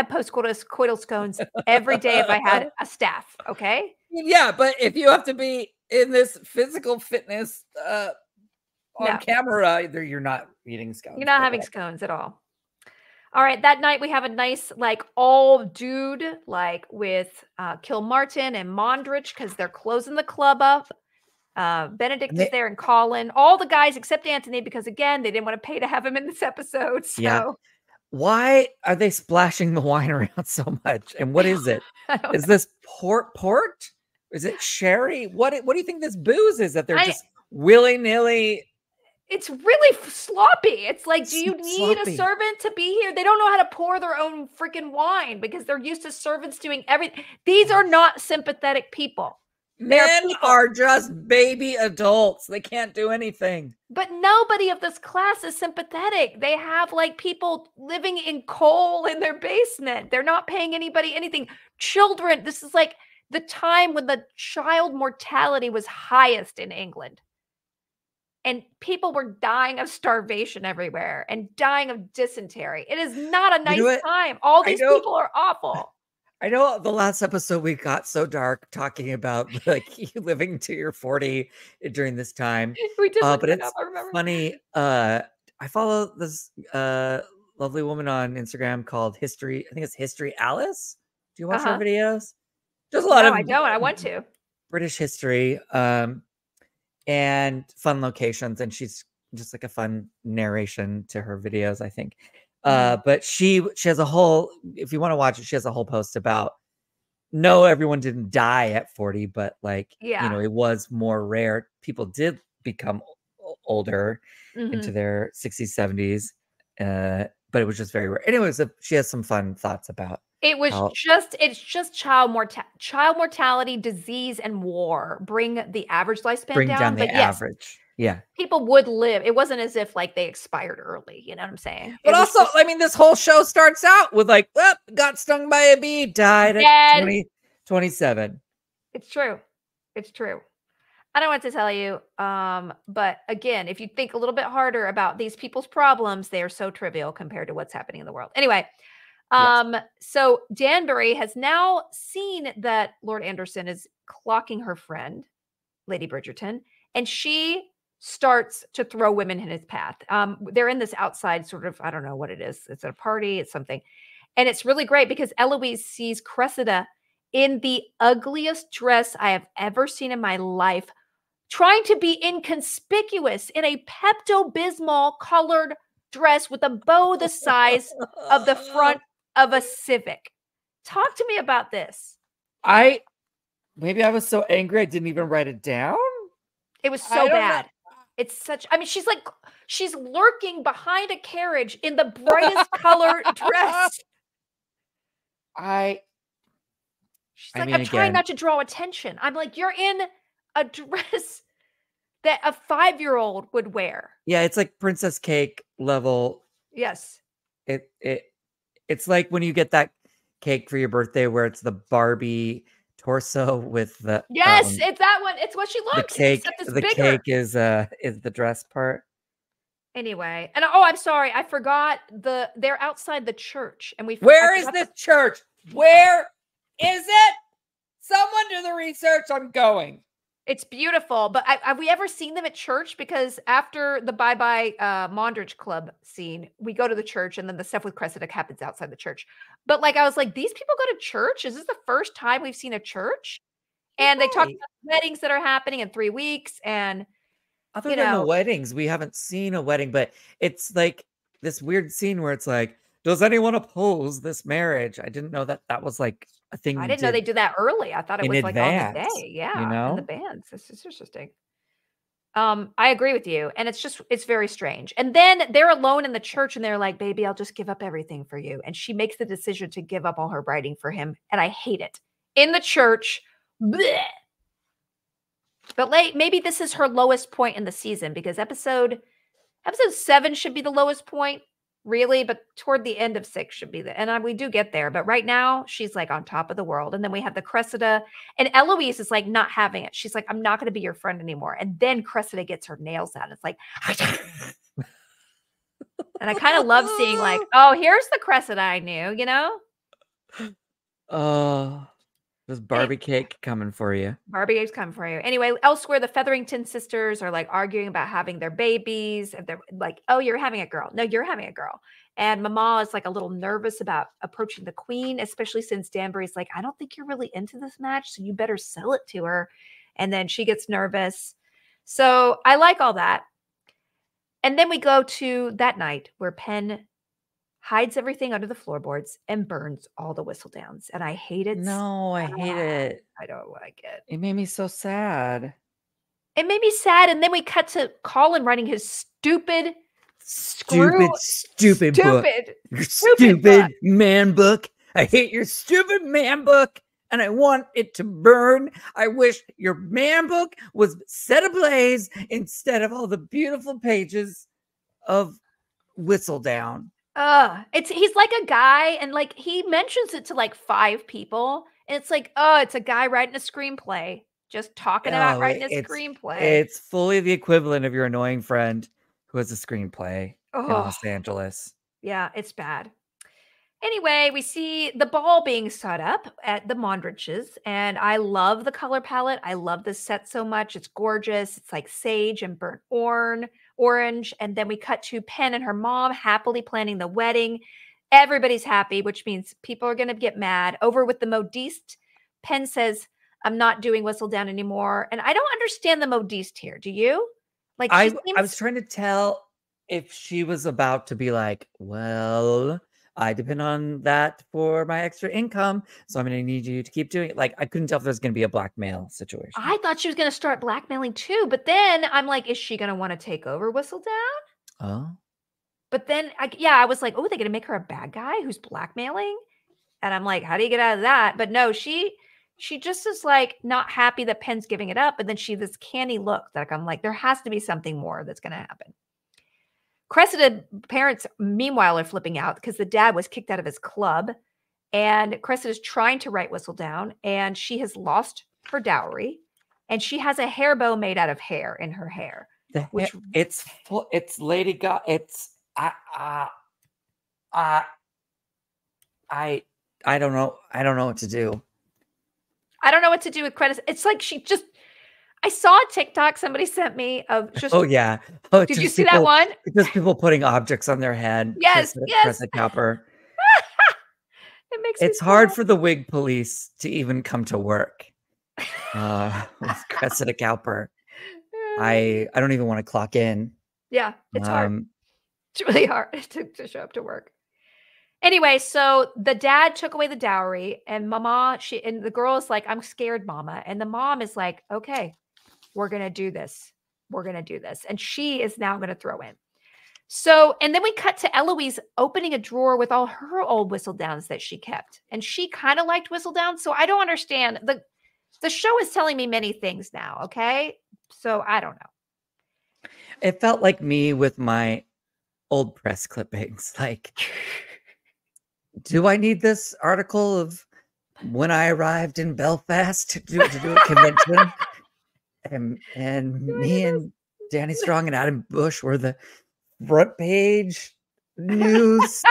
postcoital scones every day if I had a staff. Okay. Yeah, but if you have to be in this physical fitness on camera, you're not eating scones. You're not having scones at all. All right. That night we have a nice, like, all dude, like, with Kilmartin and Mondrich, because they're closing the club up. Benedict is there and Colin, all the guys except Anthony, because again, they didn't want to pay to have him in this episode. So yeah. Why are they splashing the wine around so much? And what is it? Is this port? Is it sherry? What do you think this booze is that they're just willy-nilly? It's really sloppy. It's like, do you need a servant to be here? They don't know how to pour their own freaking wine because they're used to servants doing everything. These are not sympathetic people. Men are just baby adults. They can't do anything. But nobody of this class is sympathetic. They have like people living in coal in their basement. They're not paying anybody anything. Children, this is like the time when the child mortality was highest in England. And people were dying of starvation everywhere and dying of dysentery. It is not a nice time. All these people are awful. I know the last episode we got so dark talking about like you living to your 40 during this time. We did, but it's funny. I follow this lovely woman on Instagram called History. I think it's History Alice. Do you watch her videos? There's a lot of I don't. I want to. British history and fun locations, and she's just like a fun narration to her videos, I think. But she has a whole, if you want to watch it, she has a whole post about, no, everyone didn't die at 40, but like, you know, it was more rare. People did become older into their 60s, 70s, but it was just very rare. Anyways, she has some fun thoughts about It was it's just child mortality, disease, and war bring the average lifespan down. the But yes, average. Yeah. people would live. It wasn't as if like they expired early. You know what I'm saying? But also, I mean, this whole show starts out with like, got stung by a bee, died at 27. It's true. It's true. I don't want to tell you, but again, if you think a little bit harder about these people's problems, they are so trivial compared to what's happening in the world. Anyway, so Danbury has now seen that Lord Anderson is clocking her friend, Lady Bridgerton, and she starts to throw women in his path. They're in this outside sort of, I don't know what it is. It's at a party, it's something. And it's really great because Eloise sees Cressida in the ugliest dress I have ever seen in my life, trying to be inconspicuous in a Pepto-Bismol colored dress with a bow the size of the front of a Civic. Talk to me about this. Maybe I was so angry I didn't even write it down. It was so bad. It's such, I mean, she's lurking behind a carriage in the brightest color dress. She's like, I'm trying not to draw attention. I'm like, you're in a dress that a 5-year-old would wear. Yeah, it's like Princess Cake level. Yes. It's like when you get that cake for your birthday where it's the Barbie torso with the it's that one. It's what she looks. The cake is the dress part. Anyway, and I'm sorry, I forgot they're outside the church, and where is this church? Where is it? Someone do the research. I'm going. It's beautiful, but have we ever seen them at church? Because after the bye-bye Mondridge Club scene, we go to the church, and then the stuff with Cressida happens outside the church. But like, I was like, these people go to church? Is this the first time we've seen a church? And they talk about weddings that are happening in 3 weeks, and other than the weddings, we haven't seen a wedding, but it's like this weird scene where it's like, does anyone oppose this marriage? I didn't know that was like a thing. I didn't know they did that early. I thought it was like on the day. Yeah. You know? In the bands. This is interesting. I agree with you. And it's very strange. And then they're alone in the church and they're like, baby, I'll just give up everything for you. And she makes the decision to give up all her writing for him. And I hate it. In the church. Bleh. But maybe this is her lowest point in the season because episode 7 should be the lowest point. Really, but toward the end of 6 should be and we do get there. But right now, she's like on top of the world. And then we have the Cressida, and Eloise is like not having it. She's like, I'm not going to be your friend anymore. And then Cressida gets her nails out. It's like, and I kind of love seeing like, oh, here's the Cressida I knew, you know? There's Barbie cake coming for you. Barbie cake's coming for you. Anyway, elsewhere, the Featherington sisters are like arguing about having their babies. And they're like, oh, you're having a girl. No, you're having a girl. And Mama is like a little nervous about approaching the queen, especially since Danbury's like, I don't think you're really into this match, so you better sell it to her. And then she gets nervous. So I like all that. And then we go to that night where Penn hides everything under the floorboards and burns all the Whistledowns. And I hate it. No, I hate it. I don't like it. It made me so sad. It made me sad. And then we cut to Colin writing his stupid book. Your stupid man book. I hate your stupid man book. And I want it to burn. I wish your man book was set ablaze instead of all the beautiful pages of Whistledown. He's like a guy, and like he mentions it to like 5 people, and it's like, it's a guy writing a screenplay, just talking about writing a screenplay. It's fully the equivalent of your annoying friend who has a screenplay in Los Angeles. Yeah, it's bad. Anyway, we see the ball being set up at the Mondridges, and I love the color palette. I love this set so much. It's gorgeous. It's like sage and burnt orange. And then we cut to Penn and her mom happily planning the wedding. Everybody's happy, which means people are going to get mad. Over with the modiste, Penn says, I'm not doing Whistledown anymore. And I don't understand the modiste here. Do you? Like, I was trying to tell if she was about to be like, well, I depend on that for my extra income, so I'm going to need you to keep doing it. Like, I couldn't tell if there's going to be a blackmail situation. I thought she was going to start blackmailing too, but then I'm like, is she going to want to take over Whistledown? Oh. But then, I was like, oh, they're going to make her a bad guy who's blackmailing? And I'm like, how do you get out of that? But no, she just is like not happy that Penn's giving it up. And then she this canny look that I'm like, there has to be something more that's going to happen. Cressida parents, meanwhile, are flipping out because the dad was kicked out of his club. And Cressida is trying to write Whistledown, and she has lost her dowry. And she has a hair bow made out of hair in her hair. It's Lady Gaga. It's I don't know. I don't know what to do. I don't know what to do with credits. It's like I saw a TikTok somebody sent me of just. Oh yeah. Oh, did you see that one? Just people putting objects on their head. Yes. Cressida Cowper. It makes it's hard for the wig police to even come to work. With Cressida Cowper. I don't even want to clock in. Yeah, it's hard. It's really hard to show up to work. Anyway, so the dad took away the dowry, and Mama, and the girl is like, I'm scared, Mama. And the mom is like, okay, we're going to do this. We're going to do this. And she is now going to throw in. So, and then we cut to Eloise opening a drawer with all her old Whistledowns that she kept. And she kind of liked Whistledown. So I don't understand. The show is telling me many things now. Okay. So I don't know. It felt like me with my old press clippings. Like, do I need this article of when I arrived in Belfast to do a convention? and me and Danny Strong and Adam Bush were the front page news.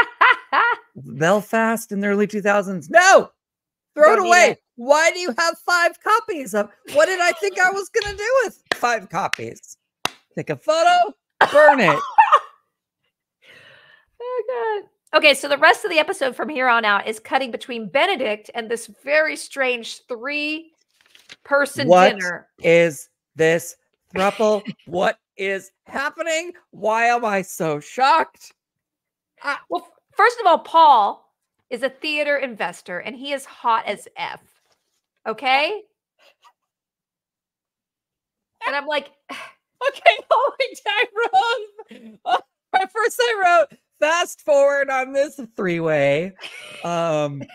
Belfast in the early 2000s. No! Throw it away. Why do you have 5 copies of? What did I think I was going to do with 5 copies? Take a photo, burn it. Oh, God. Okay, so the rest of the episode from here on out is cutting between Benedict and this very strange 3-person dinner. What is this throuple? What is happening? Why am I so shocked? Well, first of all, Paul is a theater investor, and he is hot as F. Okay? And I'm like... Okay, first I wrote fast forward on this 3-way. And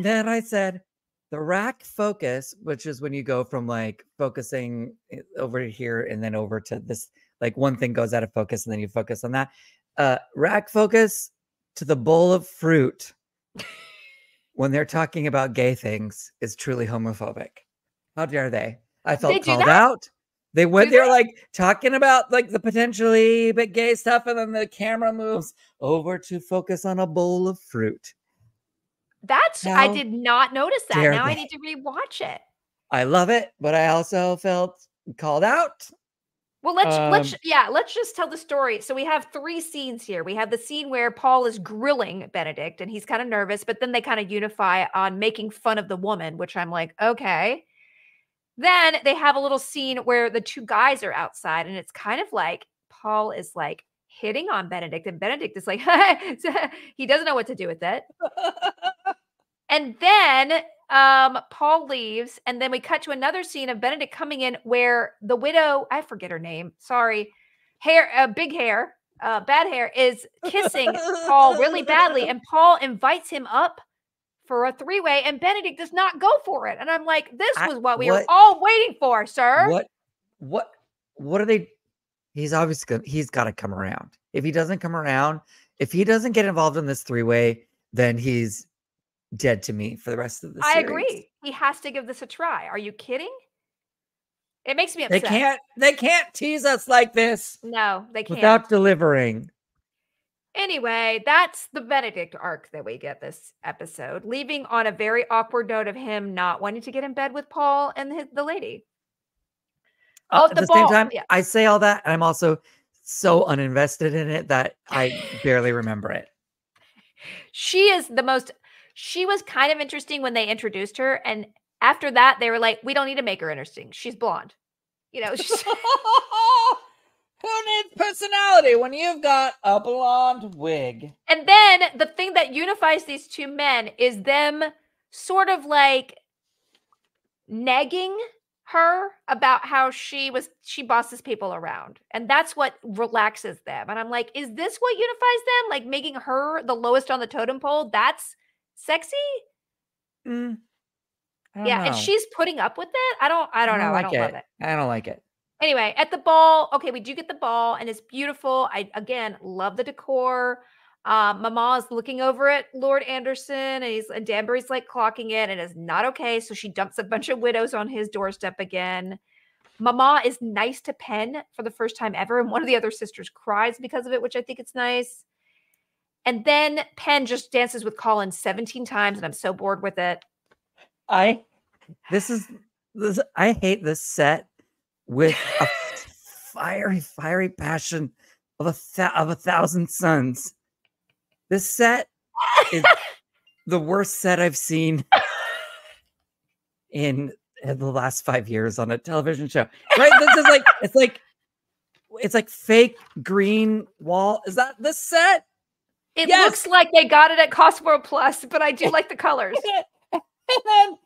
then I said the rack focus, which is when you go from like focusing over here and then over to this, like one thing goes out of focus and then you focus on that. Rack focus to the bowl of fruit when they're talking about gay things is truly homophobic. How dare they? I felt called out. They went there like talking about like the potentially bit gay stuff, and then the camera moves over to focus on a bowl of fruit. I did not notice that. Now I need to rewatch it. I love it, but I also felt called out. Well, let's just tell the story. So we have 3 scenes here. We have the scene where Paul is grilling Benedict and he's kind of nervous, but then they kind of unify on making fun of the woman, which I'm like, okay. Then they have a little scene where the 2 guys are outside, and it's kind of like Paul is like hitting on Benedict, and Benedict is like, he doesn't know what to do with it. And then Paul leaves, and then we cut to another scene of Benedict coming in where the widow, I forget her name, sorry, big hair, bad hair, is kissing Paul really badly, and Paul invites him up for a 3-way, and Benedict does not go for it. And I'm like, this was what we were all waiting for, sir. What are they? He's obviously he's got to come around. If he doesn't come around, if he doesn't get involved in this 3-way, then he's dead to me for the rest of the series. I agree. He has to give this a try. Are you kidding? It makes me upset. They can't tease us like this. No, they can't. Without delivering. Anyway, that's the Benedict arc that we get this episode, leaving on a very awkward note of him not wanting to get in bed with Paul and the lady. At the same time, I say all that, and I'm also so uninvested in it that I barely remember it. She was kind of interesting when they introduced her, and after that, they were like, we don't need to make her interesting. She's blonde. You know, who needs personality when you've got a blonde wig? And then the thing that unifies these 2 men is them sort of like nagging her about how she bosses people around. And that's what relaxes them. And I'm like, is this what unifies them? Like making her the lowest on the totem pole? That's sexy? Yeah, and she's putting up with it. I don't know. I don't love it. I don't like it. Anyway, at the ball, okay, we do get the ball, and it's beautiful. I, again, love the decor. Mama is looking over at Lord Anderson, and Danbury's like clocking it, and it's not okay. So she dumps a bunch of widows on his doorstep again. Mama is nice to Penn for the first time ever, and one of the other sisters cries because of it, which I think it's nice. And then Penn just dances with Colin 17 times, and I'm so bored with it. I hate this set with a fiery passion of a thousand suns. This set is the worst set I've seen in the last 5 years on a television show. Right? This is like it's like fake green wall. Is that the set? It looks like they got it at Cosmo Plus, but I do like the colors. And then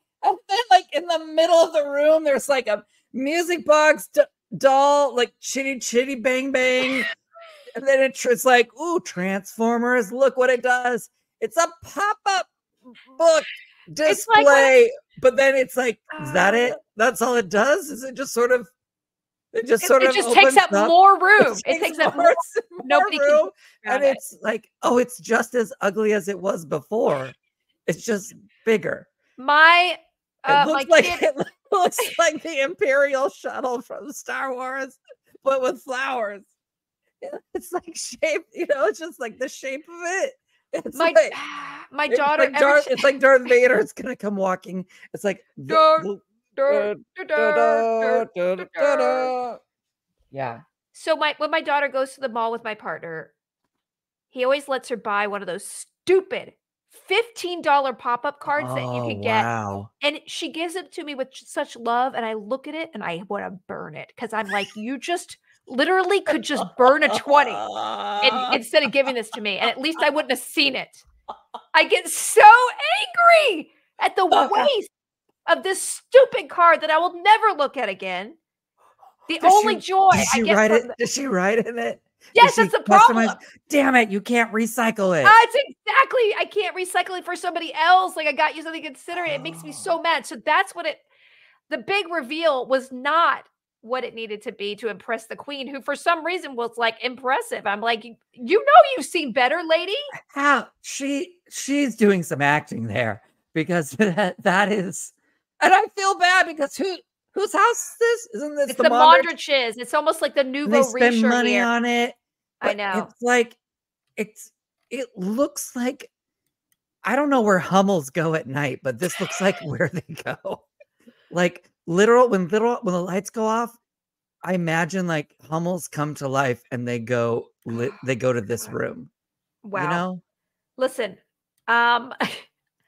like in the middle of the room, there's like a music box doll, like chitty bang bang. And then it's like, ooh, Transformers, look what it does. It's a pop-up book display. But then it's like, is that it? That's all it does? Is it just sort of it just takes up more room. It takes up more nobody room. And it's like, oh, it's just as ugly as it was before. It's just bigger. It looks like the Imperial shuttle from Star Wars, but with flowers. It's like shape, it's just like the shape of it. It's my daughter. It's like Darth Vader is gonna come walking. It's like yeah. So when my daughter goes to the mall with my partner, he always lets her buy one of those stupid $15 pop-up cards that you can get. Wow. And she gives it to me with such love, and I look at it and I want to burn it because I'm like, you just literally could just burn a 20 instead of giving this to me, and at least I wouldn't have seen it. I get so angry at the waste of this stupid card that I will never look at again. The only joy I get from Did she write in it? Yes, that's the problem. Damn it, you can't recycle it. It's exactly. I can't recycle it for somebody else. Like, I got you something considerate. It makes me so mad. So that's what the big reveal was not what it needed to be to impress the queen, who for some reason was like impressive. I'm like, you've seen better, lady. How she's doing some acting there, because that is, and I feel bad because whose house is this? Isn't this it's the Mondriches? It's almost like the nouveau riche. They spend money on it. I know. It's like it looks like, I don't know where Hummels go at night, but this looks like where they go. Like when the lights go off, I imagine like Hummels come to life and they go to this room. Wow. Listen, I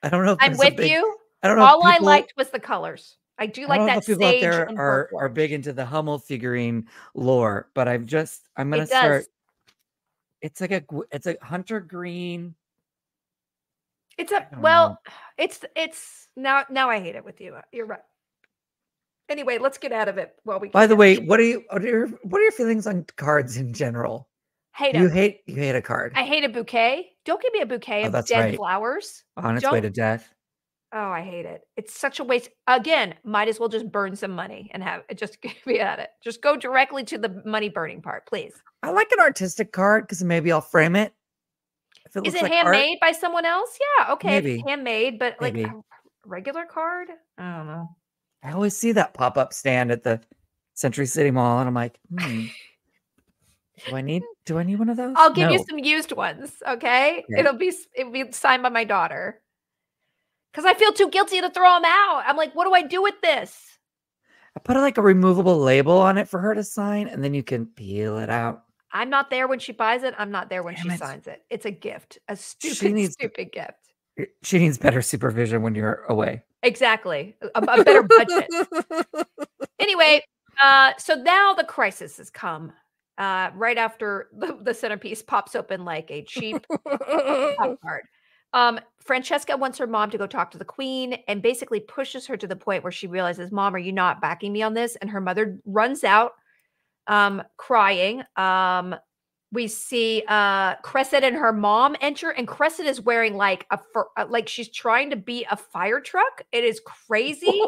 don't know if I'm with you. I don't know. All I liked was the colors. I do like that. People out there are big into the Hummel figurine lore, but I'm gonna start. It's like it's a hunter green. It's now I hate it with you. You're right. Anyway, let's get out of it while we can. By the way, what are your feelings on cards in general? Hate you hate a card. I hate a bouquet. Don't give me a bouquet of dead flowers. On its way to death. Oh, I hate it. It's such a waste. Again, might as well just burn some money and just be at it. Just go directly to the money burning part, please. I like an artistic card because maybe I'll frame it. Is it handmade by someone else? Yeah, okay. Maybe. It's handmade, but like a regular card? I don't know. I always see that pop-up stand at the Century City Mall, and I'm like, do I need one of those? I'll give you some used ones, okay? It'll be signed by my daughter. Because I feel too guilty to throw them out. I'm like, what do I do with this? I put like a removable label on it for her to sign, and then you can peel it out. I'm not there when she buys it. I'm not there when she signs it. It's a gift. A stupid gift. She needs better supervision when you're away. Exactly. A better budget. Anyway, so now the crisis has come. Right after the centerpiece pops open like a cheap pop card. Francesca wants her mom to go talk to the queen and basically pushes her to the point where she realizes, Mom, are you not backing me on this? And her mother runs out, crying. We see Cressida and her mom enter, and Cressida is wearing like like she's trying to be a fire truck. It is crazy.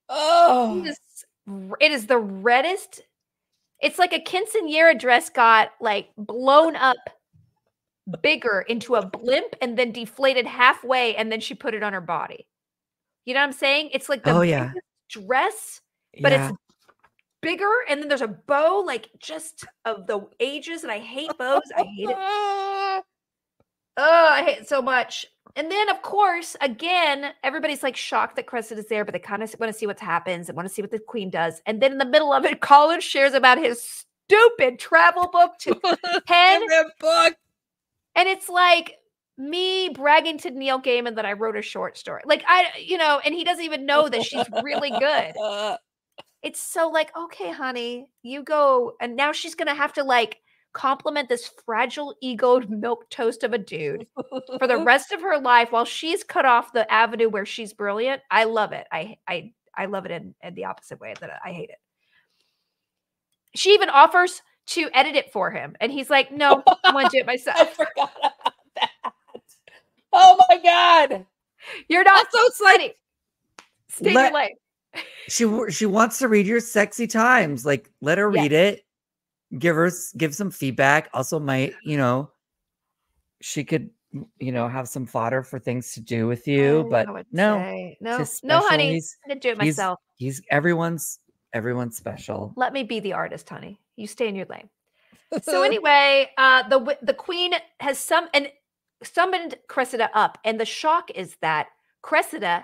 Oh, it is the reddest. It's like a quinceañera dress got like blown up bigger into a blimp and then deflated halfway, and then she put it on her body. You know what I'm saying? It's like the biggest dress, but it's bigger, and then there's a bow, like just of the ages, and I hate bows. I hate it. Oh, I hate it so much. And then, of course, again, everybody's like shocked that Cressida's there, but they kind of want to see what happens and want to see what the queen does. And then in the middle of it, Colin shares about his stupid travel book to Penn. book. And it's like me bragging to Neil Gaiman that I wrote a short story. Like, and he doesn't even know that she's really good. It's so like, okay, honey, you go. And now she's going to have to like compliment this fragile egoed milk toast of a dude for the rest of her life while she's cut off the avenue where she's brilliant. I love it. I love it in the opposite way, that I hate it. She even offers to edit it for him. And he's like, no, I want to do it myself. I forgot about that. Oh my God. You're not so funny. Stay in your lane. She wants to read your sexy times. Like, let her read it. Give some feedback. Also might, she could, have some fodder for things to do with you. But no, honey, I'm gonna do it myself. He's everyone's special. Let me be the artist, honey. You stay in your lane. So anyway, the queen has summoned Cressida up, and the shock is that Cressida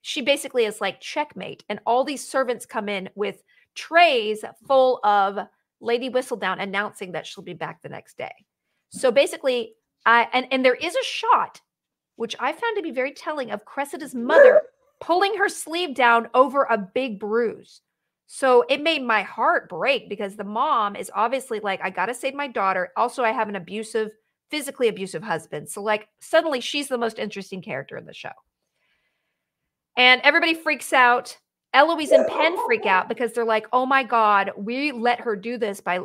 she basically is like checkmate, and all these servants come in with trays full of Lady Whistledown announcing that she'll be back the next day. So basically, and there is a shot, which I found to be very telling, of Cressida's mother pulling her sleeve down over a big bruise. So it made my heart break, because the mom is obviously like, I got to save my daughter. Also, I have an physically abusive husband. So like suddenly she's the most interesting character in the show. And everybody freaks out. Eloise and Penn freak out because they're like, oh my God, we let her do this by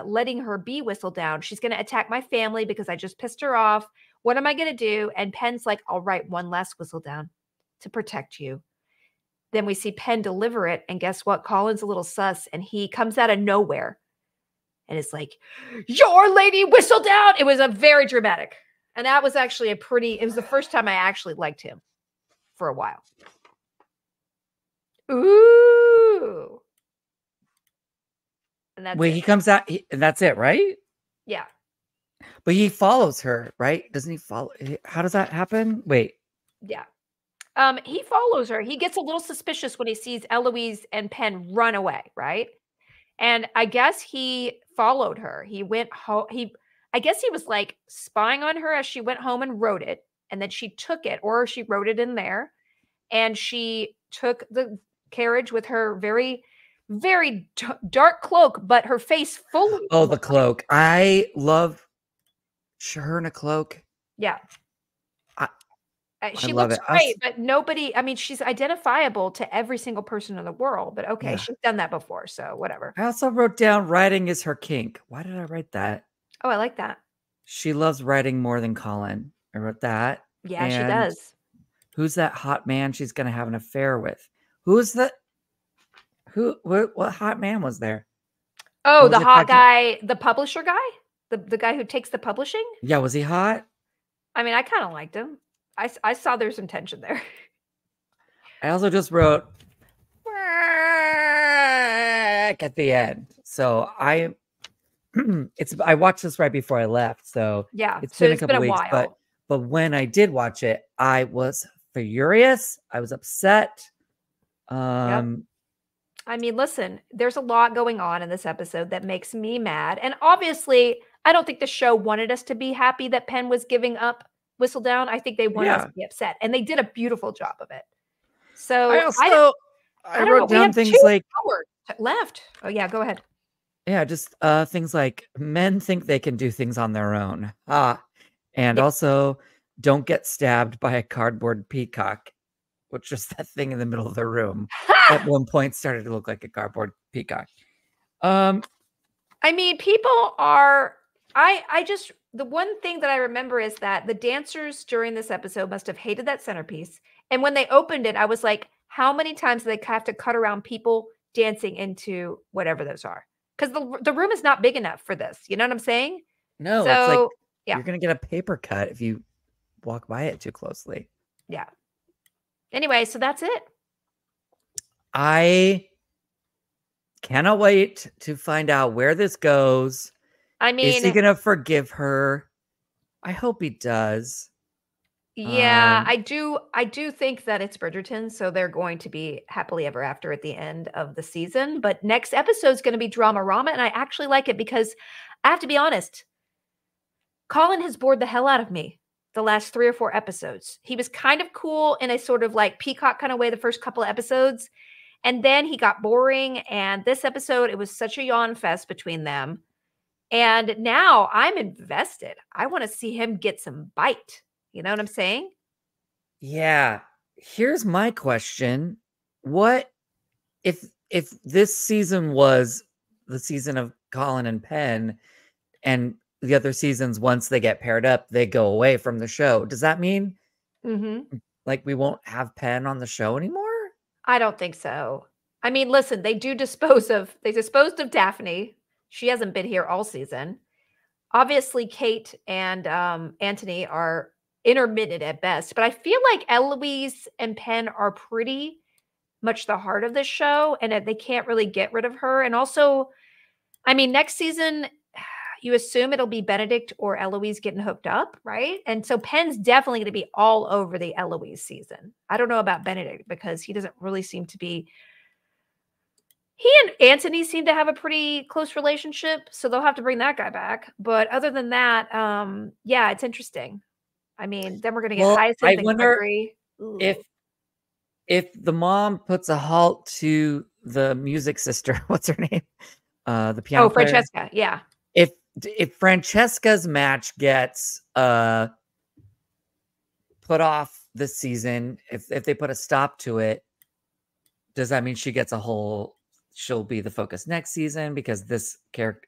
letting her be Whistledown. She's going to attack my family because I just pissed her off. What am I going to do? And Penn's like, I'll write one last Whistledown to protect you. Then we see Penn deliver it. And guess what? Colin's a little sus, and he comes out of nowhere and it's like, your Lady Whistledown. It was a very dramatic. And that was actually it was the first time I actually liked him for a while. Ooh. And that's he comes out, and that's it, right? Yeah. But he follows her, right? Doesn't he follow? How does that happen? Wait. Yeah. He follows her. He gets a little suspicious when he sees Eloise and Penn run away, right? And I guess he followed her. He went home. I guess he was like spying on her as she went home and wrote it. And then she took it, or she wrote it in there. And she took the carriage with her very, very dark cloak, but her face fully. Oh, the cloak. I love her in a cloak. Yeah. She looks great, but nobody, she's identifiable to every single person in the world, but okay, she's done that before, so whatever. I also wrote down writing is her kink. Why did I write that? Oh, I like that. She loves writing more than Colin. I wrote that. Yeah, she does. Who's that hot man she's going to have an affair with? What hot man was there? Oh, the hot guy, the publisher guy? The guy who takes the publishing? Yeah, was he hot? I kind of liked him. I saw there's some tension there. I also just wrote at the end. So I watched this right before I left. So yeah, it's been a couple weeks. But when I did watch it, I was furious. I was upset. Listen, there's a lot going on in this episode that makes me mad. And obviously, I don't think the show wanted us to be happy that Penn was giving up Whistledown. I think they wanted us to be upset, and they did a beautiful job of it. So I wrote down things like left. Oh yeah, go ahead. Yeah, just things like men think they can do things on their own. And also don't get stabbed by a cardboard peacock, which was that thing in the middle of the room. At one point started to look like a cardboard peacock. I mean, people are. I just the one thing that I remember is that the dancers during this episode must have hated that centerpiece. And when they opened it, I was like, how many times do they have to cut around people dancing into whatever those are? Because the room is not big enough for this. You know what I'm saying? No, it's like you're gonna get a paper cut if you walk by it too closely. Yeah. Anyway, so that's it. I cannot wait to find out where this goes. I mean, is he gonna forgive her? I hope he does. Yeah, I do think that it's Bridgerton, so they're going to be happily ever after at the end of the season. But next episode is going to be drama-rama, and I actually like it because I have to be honest, Colin has bored the hell out of me the last 3 or 4 episodes. He was kind of cool in a sort of like peacock kind of way the first couple of episodes, and then he got boring. And this episode, it was such a yawn fest between them. And now I'm invested. I want to see him get some bite. You know what I'm saying? Yeah. Here's my question. What if this season was the season of Colin and Penn, and the other seasons, once they get paired up, they go away from the show? Does that mean like we won't have Penn on the show anymore? I don't think so. I mean, listen, they disposed of Daphne. She hasn't been here all season. Obviously, Kate and Anthony are intermittent at best, but I feel like Eloise and Penn are pretty much the heart of the show, and they can't really get rid of her. And also, I mean, next season, you assume it'll be Benedict or Eloise getting hooked up, right? And so Penn's definitely going to be all over the Eloise season. I don't know about Benedict because he doesn't really seem to be. He and Anthony seem to have a pretty close relationship, so they'll have to bring that guy back. But other than that, yeah, it's interesting. I mean, then we're going to get Hyacinth I and wonder Gregory. if the mom puts a halt to the music sister, what's her name? The piano player. Francesca, yeah. If Francesca's match gets put off this season, if they put a stop to it, does that mean she gets she'll be the focus next season because this character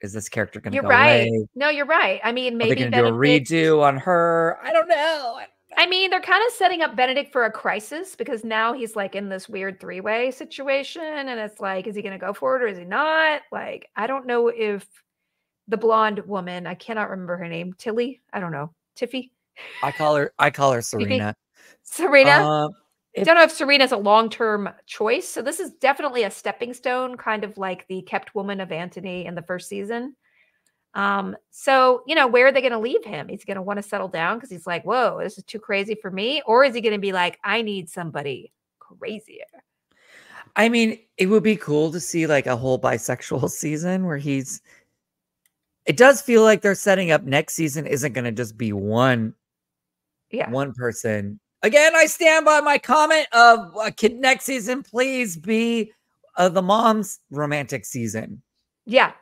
going to go away? No, you're right. I mean, maybe they're going to do a redo on her. I don't know. I mean, they're kind of setting up Benedict for a crisis because now he's like in this weird 3-way situation, and it's like, is he going to go for it or is he not? Like, I don't know if the blonde woman, I cannot remember her name, Tilly, I don't know, Tiffy. I call her Serena. Serena. I don't know if Serena's a long-term choice. So this is definitely a stepping stone, kind of like the kept woman of Anthony in the first season. So, you know, where are they going to leave him? He's going to want to settle down because he's like, whoa, this is too crazy for me. Or is he going to be like, I need somebody crazier? I mean, it would be cool to see like a whole bisexual season where it does feel like they're setting up next season isn't going to just be one person. Again, I stand by my comment of next season, please be the mom's romantic season. Yeah.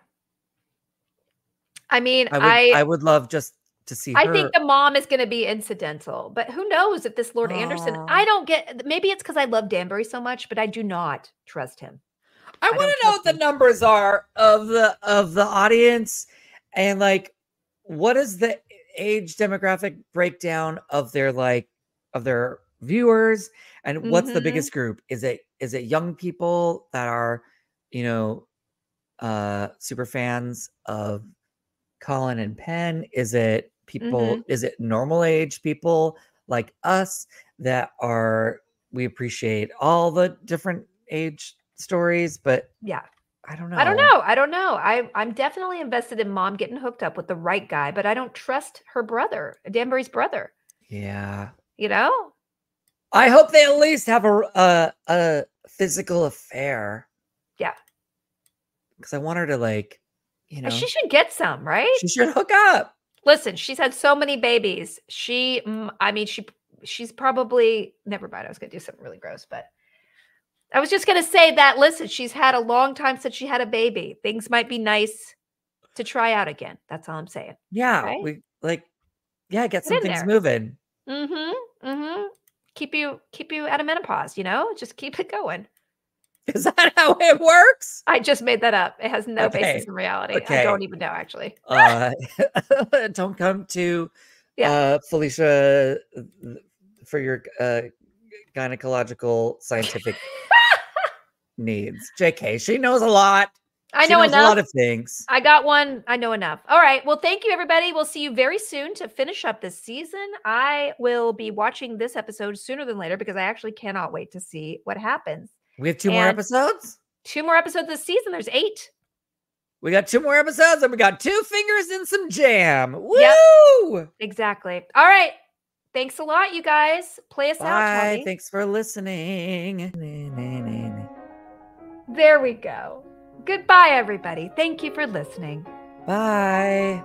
I mean, I would love just to see her. I think the mom is going to be incidental, but who knows if this Lord Anderson, I don't get, maybe it's because I love Danbury so much, but I do not trust him. I want to know what the numbers are of the audience and like, what is the age demographic breakdown of their viewers, and what's the biggest group? Is it young people that are, you know, super fans of Colin and Penn? Is it people, is it normal age people like us that we appreciate all the different age stories? But yeah, I don't know. I'm definitely invested in mom getting hooked up with the right guy, but I don't trust her brother, Danbury's brother. Yeah. You know? I hope they at least have a physical affair. Yeah. Because I want her to, like, you know. She should get some, right? She should hook up. Listen, she's had so many babies. She's probably, never mind. I was going to do something really gross, but I was just going to say that, listen, she's had a long time since she had a baby. Things might be nice to try out again. That's all I'm saying. Yeah. Right? Get some things moving. Keep you out of menopause, you know? Just keep it going. Is that how it works? I just made that up. It has no basis in reality. Okay. I don't even know, actually. Don't come to Yeah. Felicia for your gynecological scientific needs. JK, she knows a lot. I She know knows enough. a lot of things. I got one. I know enough. All right. Well, thank you, everybody. We'll see you very soon to finish up this season. I will be watching this episode sooner than later because I actually cannot wait to see what happens. We have 2 more episodes? 2 more episodes this season. There's 8. We got 2 more episodes and we got 2 fingers in some jam. Woo! Yep, exactly. All right. Thanks a lot, you guys. Play us out, Toby. Thanks for listening. There we go. Goodbye, everybody. Thank you for listening. Bye.